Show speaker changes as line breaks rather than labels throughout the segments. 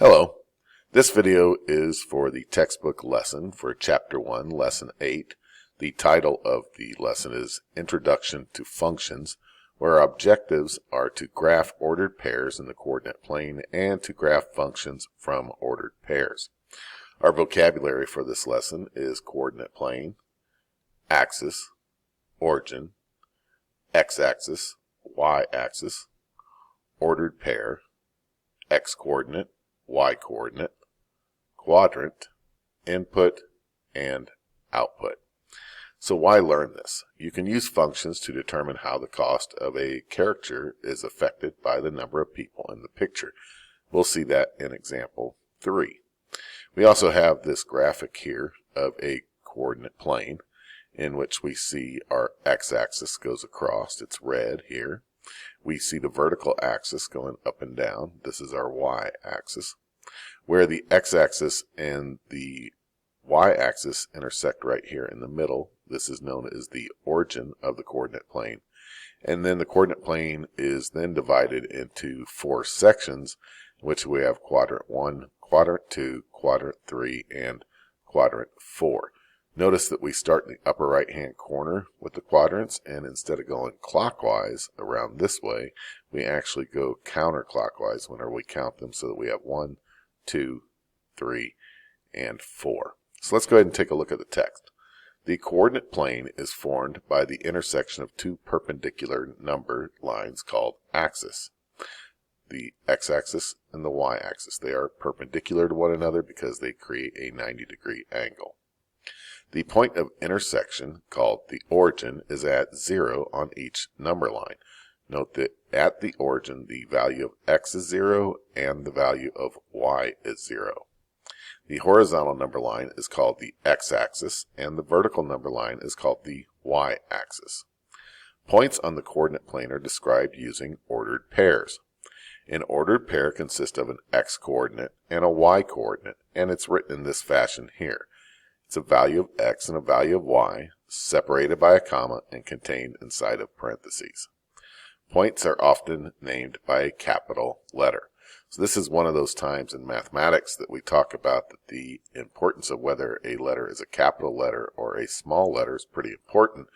Hello. This video is for the textbook lesson for Chapter 1, Lesson 8. The title of the lesson is Introduction to Functions, where our objectives are to graph ordered pairs in the coordinate plane and to graph functions from ordered pairs. Our vocabulary for this lesson is coordinate plane, axis, origin, x-axis, y-axis, ordered pair, x-coordinate, y-coordinate, quadrant, input, and output. So why learn this? You can use functions to determine how the cost of a character is affected by the number of people in the picture. We'll see that in example 3. We also have this graphic here of a coordinate plane in which we see our x-axis goes across. It's red here. We see the vertical axis going up and down. This is our y-axis. Where the x-axis and the y-axis intersect right here in the middle, this is known as the origin of the coordinate plane. And then the coordinate plane is then divided into 4 sections, in which we have quadrant 1, quadrant 2, quadrant 3, and quadrant 4. Notice that we start in the upper right hand corner with the quadrants, and instead of going clockwise around this way, we actually go counterclockwise whenever we count them, so that we have 1, 2, 3, and 4. So let's go ahead and take a look at the text. The coordinate plane is formed by the intersection of 2 perpendicular number lines called axes. The x-axis and the y-axis. They are perpendicular to one another because they create a 90-degree angle. The point of intersection, called the origin, is at 0 on each number line. Note that at the origin, the value of x is 0 and the value of y is 0. The horizontal number line is called the x-axis, and the vertical number line is called the y-axis. Points on the coordinate plane are described using ordered pairs. An ordered pair consists of an x-coordinate and a y-coordinate, and it's written in this fashion here. It's a value of x and a value of y, separated by a comma and contained inside of parentheses. Points are often named by a capital letter. So this is one of those times in mathematics that we talk about that the importance of whether a letter is a capital letter or a small letter is pretty important,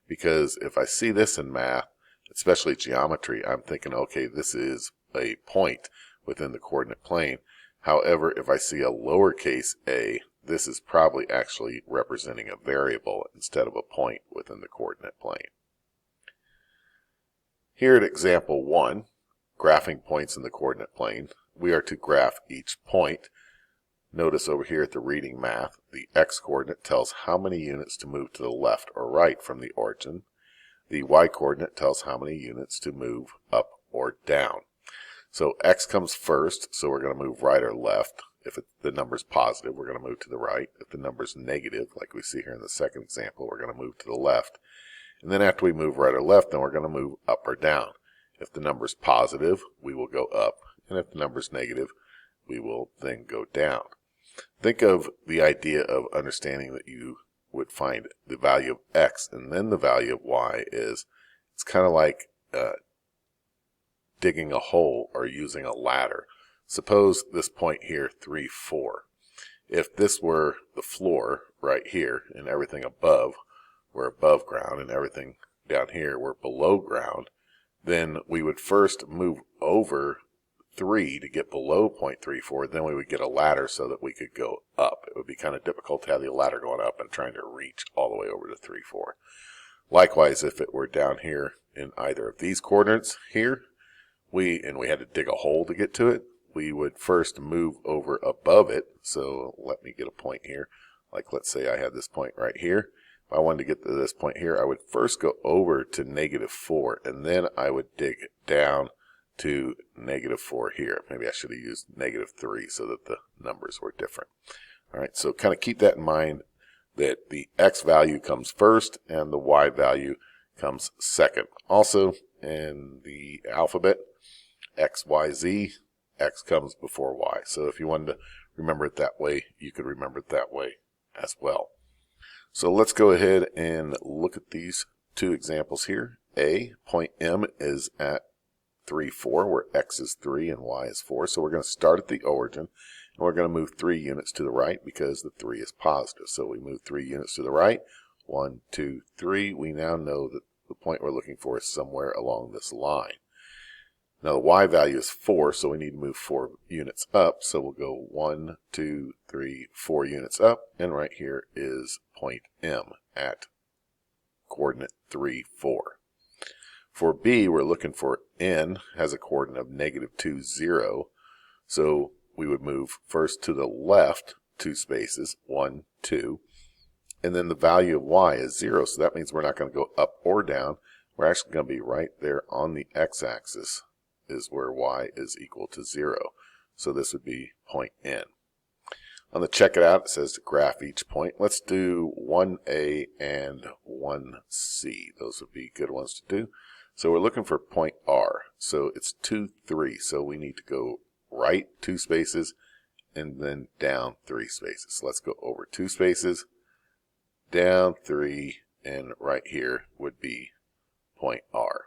because if I see this in math, especially geometry, I'm thinking, okay, this is a point within the coordinate plane. However, if I see a lowercase a, this is probably actually representing a variable instead of a point within the coordinate plane. Here at example 1, graphing points in the coordinate plane, we are to graph each point. Notice over here at the reading math, the x-coordinate tells how many units to move to the left or right from the origin. The y-coordinate tells how many units to move up or down. So x comes first, so we're going to move right or left. If the number's positive, we're going to move to the right. If the number's negative, like we see here in the second example, we're going to move to the left. And then after we move right or left, then we're going to move up or down. If the number's positive, we will go up. And if the number's negative, we will then go down. Think of the idea of understanding that you would find the value of x and then the value of y is, it's kind of like digging a hole or using a ladder. Suppose this point here, 3, 4. If this were the floor right here and everything above were above ground and everything down here were below ground, then we would first move over 3 to get below 0.34, then we would get a ladder so that we could go up. It would be kind of difficult to have the ladder going up and trying to reach all the way over to 3, 4. Likewise, if it were down here in either of these coordinates here, we had to dig a hole to get to it, we would first move over above it. So let me get a point here. Like let's say I had this point right here. If I wanted to get to this point here, I would first go over to -4, and then I would dig down to -4 here. Maybe I should have used -3 so that the numbers were different. All right, so kind of keep that in mind, that the x value comes first and the y value comes second. Also, in the alphabet, x, y, z, x comes before y. So if you wanted to remember it that way, you could remember it that way as well. So let's go ahead and look at these 2 examples here. A, point M is at 3, 4, where x is 3 and y is 4. So we're going to start at the origin, and we're going to move 3 units to the right because the 3 is positive. So we move 3 units to the right. 1, 2, 3. We now know that the point we're looking for is somewhere along this line. Now the y value is 4, so we need to move 4 units up. So we'll go 1, 2, 3, 4 units up, and right here is point M at coordinate 3, 4. For B, we're looking for N has a coordinate of -2, 0. So we would move first to the left 2 spaces, 1, 2. And then the value of y is 0, so that means we're not going to go up or down. We're actually going to be right there on the x-axis is where y is equal to 0. So this would be point N. On the check it out, it says to graph each point. Let's do 1A and 1C. Those would be good ones to do. So we're looking for point R. So it's 2, 3. So we need to go right 2 spaces and then down 3 spaces. So let's go over 2 spaces, down 3, and right here would be point R.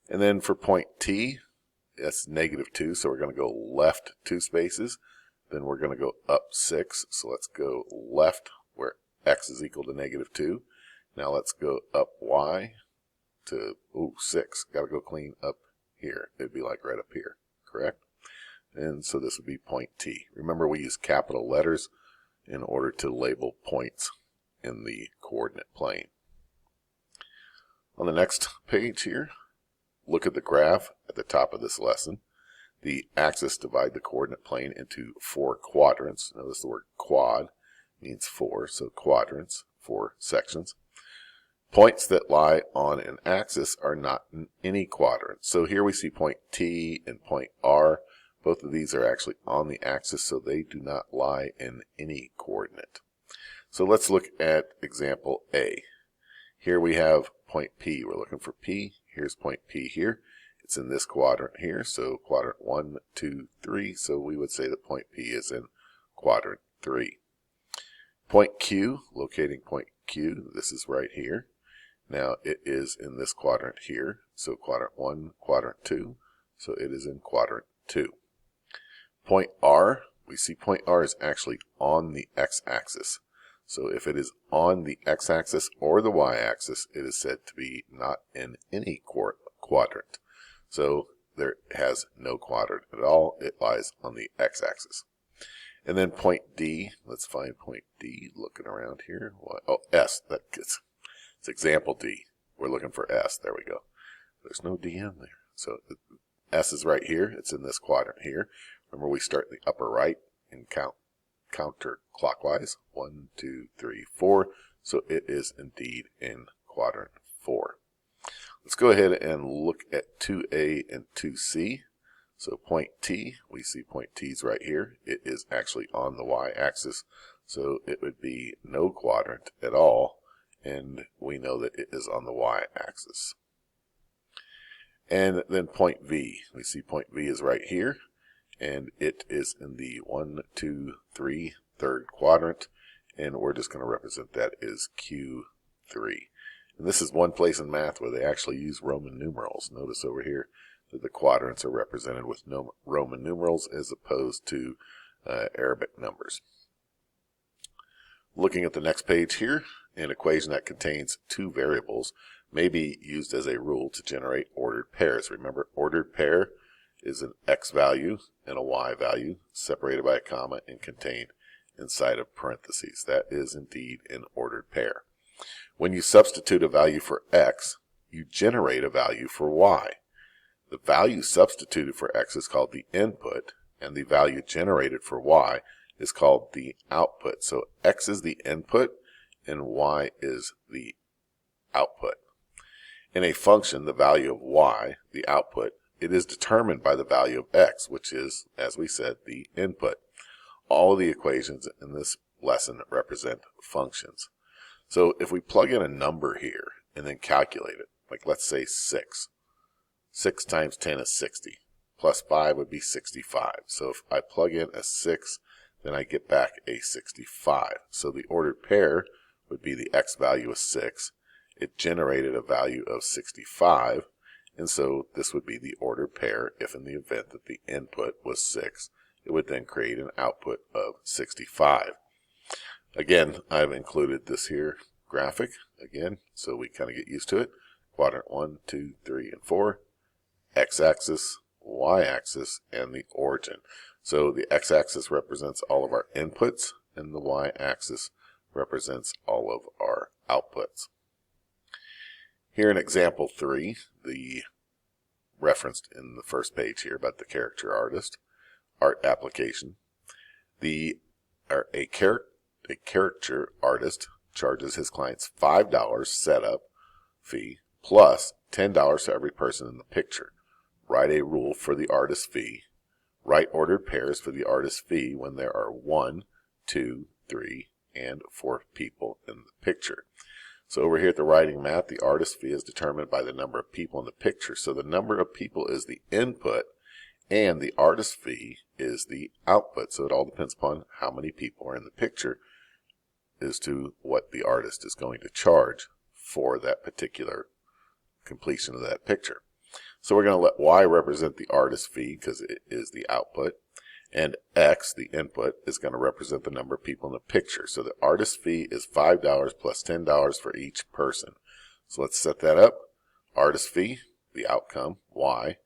And then for point T, that's -2. So we're going to go left 2 spaces. Then we're going to go up 6. So let's go left where x is equal to -2. Now let's go up y to 6. Got to go clean up here. It'd be like right up here, correct? And so this would be point T. Remember, we use capital letters in order to label points in the coordinate plane. On the next page here, look at the graph at the top of this lesson. The axis divide the coordinate plane into 4 quadrants. Notice the word quad means 4, so quadrants, 4 sections. Points that lie on an axis are not in any quadrant. So here we see point T and point R. Both of these are actually on the axis, so they do not lie in any coordinate. So let's look at example A. Here we have point P. We're looking for P. Here's point P here. It's in this quadrant here, so quadrant 1, 2, 3. So we would say that point P is in quadrant 3. Point Q, locating point Q, this is right here. Now it is in this quadrant here, so quadrant 1, quadrant 2, so it is in quadrant 2. Point R, we see point R is actually on the x-axis. So if it is on the x-axis or the y-axis, it is said to be not in any quadrant. So there has no quadrant at all. It lies on the x-axis. And then point D, let's find point D, looking around here. Oh, S, it's example D. We're looking for S, there we go. There's no D in there. So S is right here, it's in this quadrant here. Remember, we start in the upper right and count counterclockwise. 1, 2, 3, 4. So it is indeed in quadrant 4. Let's go ahead and look at 2A and 2C. So point T, we see point T's right here. It is actually on the y-axis, so it would be no quadrant at all, and we know that it is on the y-axis. And then point V, we see point V is right here, and it is in the 1, 2, 3, third quadrant, and we're just going to represent that as Q3. And this is one place in math where they actually use Roman numerals. Notice over here that the quadrants are represented with Roman numerals as opposed to Arabic numbers. Looking at the next page here, an equation that contains 2 variables may be used as a rule to generate ordered pairs. Remember, ordered pair is an x value and a y value separated by a comma and contained inside of parentheses. That is indeed an ordered pair. When you substitute a value for x, you generate a value for y. The value substituted for x is called the input, and the value generated for y is called the output. So x is the input, and y is the output. In a function, the value of y, the output, it is determined by the value of x, which is, as we said, the input. All of the equations in this lesson represent functions. So if we plug in a number here and then calculate it, like let's say 6. 6 times 10 is 60. Plus 5 would be 65. So if I plug in a 6, then I get back a 65. So the ordered pair would be the x value of 6. It generated a value of 65. And so this would be the ordered pair if in the event that the input was 6, it would then create an output of 65. Again, I've included this here graphic again, so we kind of get used to it. Quadrant 1, 2, 3, and 4, x-axis, y-axis, and the origin. So the x-axis represents all of our inputs, and the y-axis represents all of our outputs. Here in example 3, the referenced in the first page here about the character artist, art application. A caricature artist charges his clients $5 setup fee plus $10 to every person in the picture. Write a rule for the artist fee. Write ordered pairs for the artist fee when there are 1, 2, 3, and 4 people in the picture. So over here at the writing math, the artist fee is determined by the number of people in the picture. So the number of people is the input, and the artist fee is the output. So it all depends upon how many people are in the picture as to what the artist is going to charge for that particular completion of that picture. So we're going to let y represent the artist fee because it is the output, and x, the input, is going to represent the number of people in the picture. So the artist fee is $5 plus $10 for each person. So let's set that up. Artist fee, the outcome, y,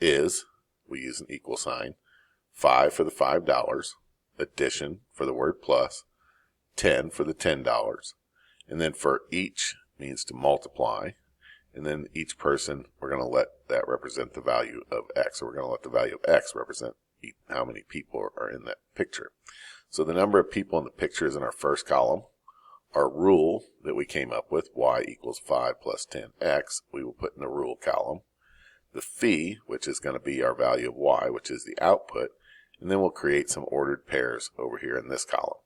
is, we use an equal sign, 5 for the $5, addition for the word plus, 10 for the $10, and then for each means to multiply, and then each person, we're going to let that represent the value of x. So we're going to let the value of x represent how many people are in that picture. So the number of people in the picture is in our first column. Our rule that we came up with, y equals 5 plus 10x, we will put in the rule column. The fee, which is going to be our value of y, which is the output, and then we'll create some ordered pairs over here in this column.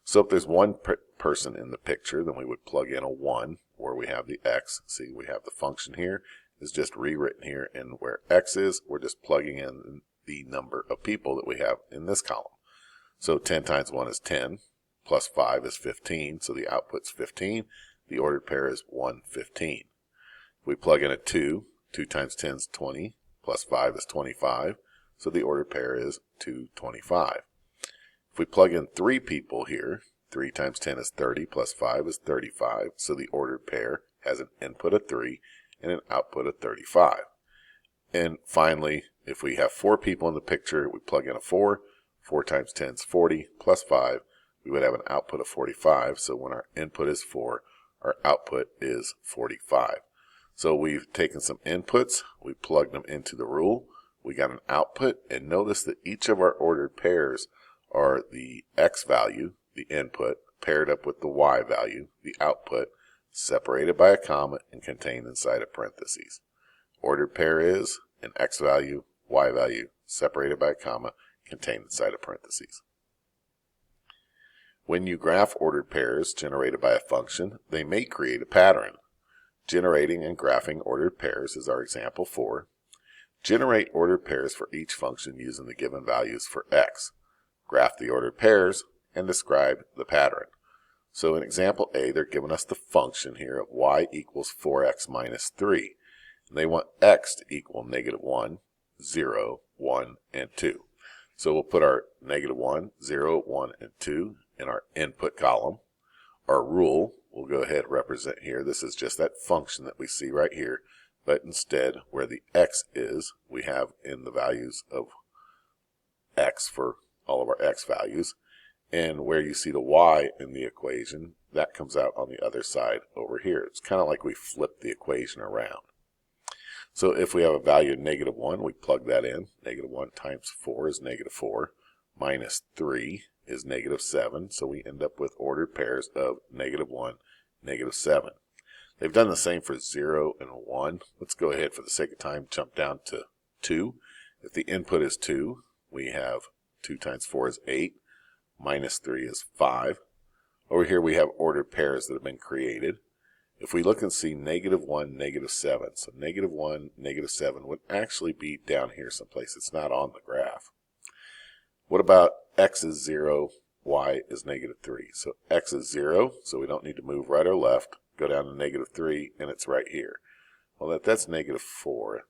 So if there's one person in the picture, then we would plug in a 1 where we have the x. See, we have the function here is just rewritten here, and where x is, we're just plugging in the number of people that we have in this column. So 10 times 1 is 10, plus 5 is 15, so the output's 15. The ordered pair is 115. If we plug in a 2, 2 times 10 is 20, plus 5 is 25, so the ordered pair is 225. If we plug in 3 people here, 3 times 10 is 30, plus 5 is 35, so the ordered pair has an input of 3 and an output of 35. And finally, if we have 4 people in the picture, we plug in a 4. 4 times 10 is 40, plus 5, we would have an output of 45. So when our input is 4, our output is 45. So we've taken some inputs, we plugged them into the rule, we got an output, and notice that each of our ordered pairs are the x value, the input, paired up with the y value, the output, separated by a comma and contained inside of parentheses. Ordered pair is an x value, y value, separated by a comma, contained inside of parentheses. When you graph ordered pairs generated by a function, they may create a pattern. Generating and graphing ordered pairs is our example 4. Generate ordered pairs for each function using the given values for x. Graph the ordered pairs and describe the pattern. So in example A, they're giving us the function here of y equals 4x minus 3. And they want x to equal -1, 0, 1, and 2. So we'll put our -1, 0, 1, and 2 in our input column. Our rule we'll go ahead and represent here. This is just that function that we see right here, but instead where the x is, we have in the values of x for all of our x values, and where you see the y in the equation, that comes out on the other side over here. It's kind of like we flip the equation around. So if we have a value of -1, we plug that in. -1 times 4 is -4, minus 3 is -7, so we end up with ordered pairs of -1, -7. They've done the same for 0 and 1. Let's go ahead, for the sake of time, jump down to 2. If the input is 2, we have 2 times 4 is 8, minus 3 is 5. Over here we have ordered pairs that have been created. If we look and see -1, -7, so -1, -7 would actually be down here someplace. It's not on the graph. What about x is 0, y is -3? So x is 0, so we don't need to move right or left. Go down to -3, and it's right here. Well, that's negative 4.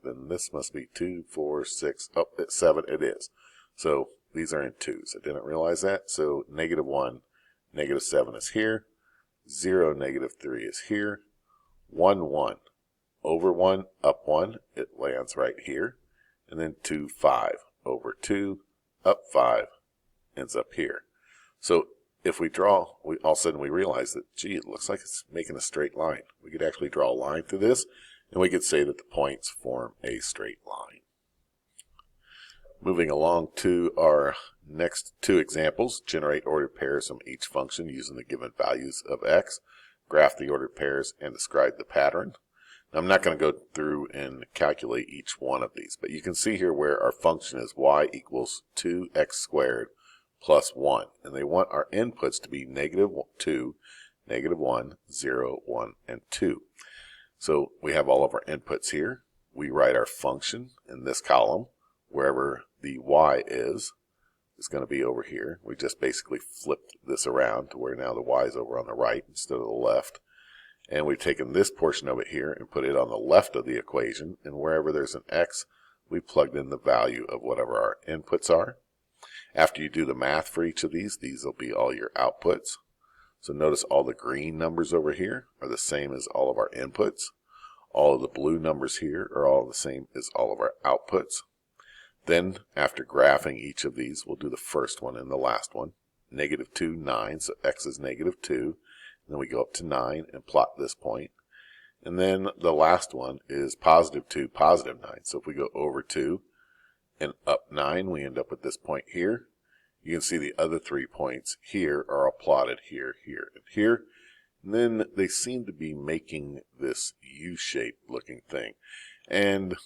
Then this must be 2, 4, 6, oh, it's 7. It is. So these are in 2s. I didn't realize that. So negative 1, negative 7 is here. 0, negative 3 is here. 1, 1. Over 1, up 1. It lands right here. And then 2, 5. Over 2, up 5. Ends up here. So if we draw, all of a sudden we realize that, gee, it looks like it's making a straight line. We could actually draw a line through this, and we could say that the points form a straight line. Moving along to our next two examples, generate ordered pairs from each function using the given values of x, graph the ordered pairs, and describe the pattern. Now, I'm not going to go through and calculate each one of these, but you can see here where our function is y equals 2x squared plus 1, and they want our inputs to be negative 2, negative 1, 0, 1, and 2. So we have all of our inputs here. We write our function in this column. Wherever the y is going to be over here. We just basically flipped this around to where now the y is over on the right instead of the left. And we've taken this portion of it here and put it on the left of the equation. And wherever there's an x, we plugged in the value of whatever our inputs are. After you do the math for each of these will be all your outputs. So notice all the green numbers over here are the same as all of our inputs. All of the blue numbers here are all the same as all of our outputs. Then, after graphing each of these, we'll do the first one and the last one. Negative 2, 9, so x is negative 2. And then we go up to 9 and plot this point. And then the last one is positive 2, positive 9. So if we go over 2 and up 9, we end up with this point here. You can see the other 3 points here are all plotted here, here, and here. And then they seem to be making this U-shaped looking thing. And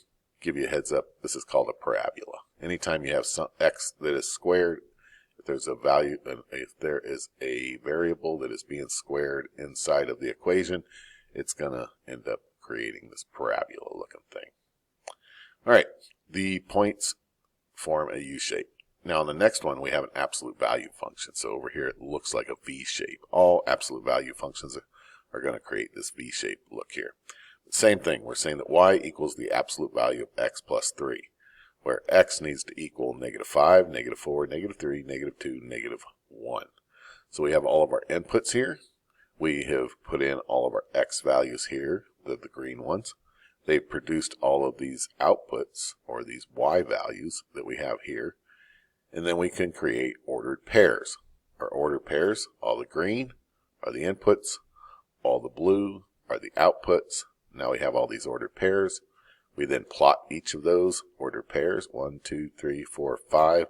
give you a heads up, this is called a parabola. Anytime you have some x that is squared, if there's a value, if there is a variable that is being squared inside of the equation, it's going to end up creating this parabola looking thing. All right, the points form a U-shape. Now, in the next one, we have an absolute value function. So over here, it looks like a V shape. All absolute value functions are going to create this V shape look here. Same thing, we're saying that y equals the absolute value of x plus 3, where x needs to equal negative 5, negative 4, negative 3, negative 2, negative 1. So we have all of our inputs here. We have put in all of our x values here, the green ones. They've produced all of these outputs, or these y values that we have here. And then we can create ordered pairs. Our ordered pairs, all the green are the inputs, all the blue are the outputs. Now we have all these ordered pairs. We then plot each of those ordered pairs. 1, 2, 3, 4, 5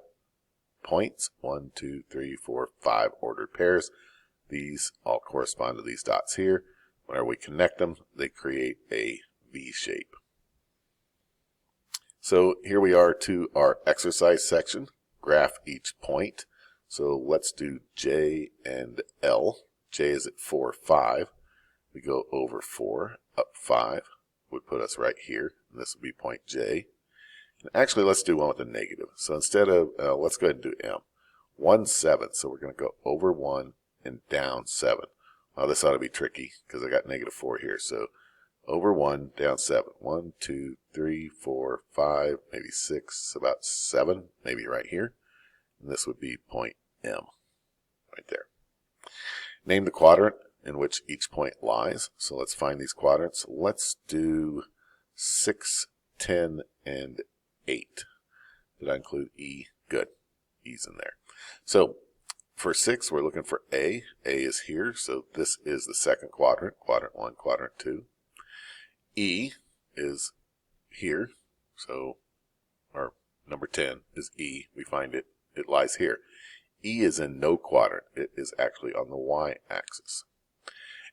points. 1, 2, 3, 4, 5 ordered pairs. These all correspond to these dots here. Whenever we connect them, they create a V shape. So here we are to our exercise section. Graph each point. So let's do J and L. J is at 4, 5. We go over 4, up 5, would put us right here, and this would be point J. And actually, let's do one with a negative. So instead of, let's go ahead and do M. 1, 7, so we're going to go over 1 and down 7. Well, this ought to be tricky, because I got negative 4 here. So over 1, down 7. 1, 2, 3, 4, 5, maybe 6, about 7, maybe right here. And this would be point M, right there. Name the quadrant in which each point lies. So let's find these quadrants. Let's do 6, 10, and 8. Did I include E? Good. E's in there. So for 6, we're looking for A. A is here, so this is the second quadrant, quadrant 1, quadrant 2. E is here, so our number 10 is E. We find it lies here. E is in no quadrant. It is actually on the y-axis.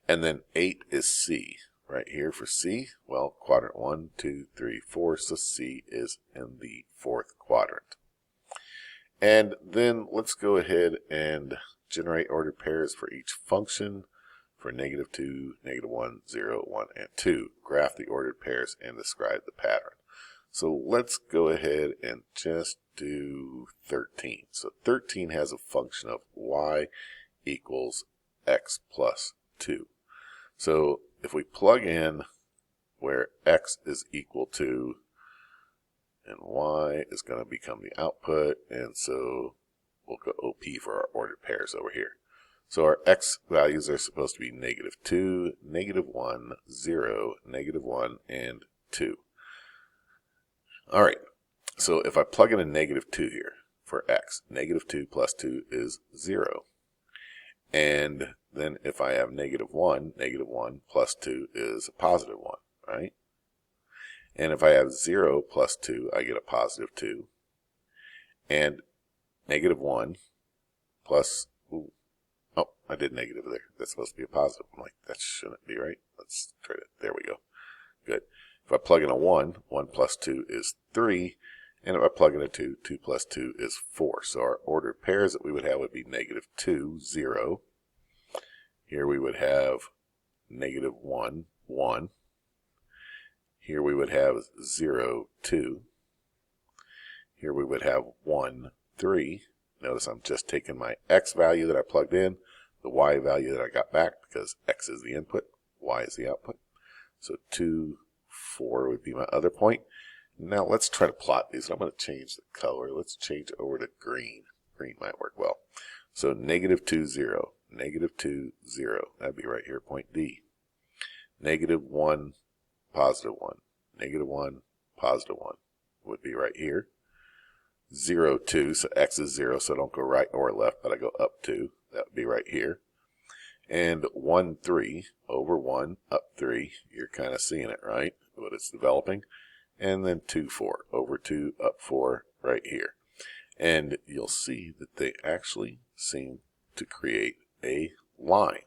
And then 8 is C. Right here for C, well, quadrant 1, 2, 3, 4, so C is in the fourth quadrant. And then let's go ahead and generate ordered pairs for each function for negative 2, negative 1, 0, 1, and 2. Graph the ordered pairs and describe the pattern. So let's go ahead and just do 13. So 13 has a function of y equals x plus 2. So if we plug in where x is equal to, and y is going to become the output, and so we'll go OP for our ordered pairs over here. So our x values are supposed to be -2, -1, 0, -1, and 2. All right, so if I plug in a -2 here for x, -2 plus 2 is 0. And then if I have -1, -1 plus 2 is a +1, right? And if I have 0 plus 2, I get a +2. And -1 plus, ooh, oh, I did negative there. That's supposed to be a positive. I'm like, that shouldn't be right. Let's try it. There we go. Good. If I plug in a 1, 1 plus 2 is 3. And if I plug in a 2, 2 plus 2 is 4. So our ordered pairs that we would have would be -2, 0. Here we would have -1, 1. Here we would have 0, 2. Here we would have 1, 3. Notice I'm just taking my x value that I plugged in, the y value that I got back, because x is the input, y is the output. So 2, 4 would be my other point. Now let's try to plot these. I'm going to change the color. Let's change over to green. Green might work well. So -2, 0, -2, 0. That'd be right here, point D. -1, +1. -1, +1 would be right here. 0, 2, so x is 0, so I don't go right or left, but I go up 2. That would be right here. And 1, 3, over 1, up 3. You're kind of seeing it, right? What it's developing. And then 2, 4, over 2, up 4, right here. And you'll see that they actually seem to create a line.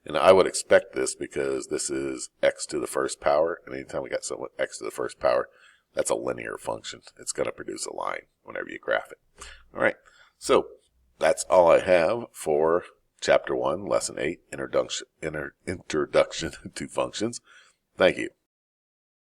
And I would expect this because this is x to the first power, and anytime we got something with x to the first power, that's a linear function. It's going to produce a line whenever you graph it. All right, so that's all I have for Chapter 1, Lesson 8, Introduction to Functions. Thank you.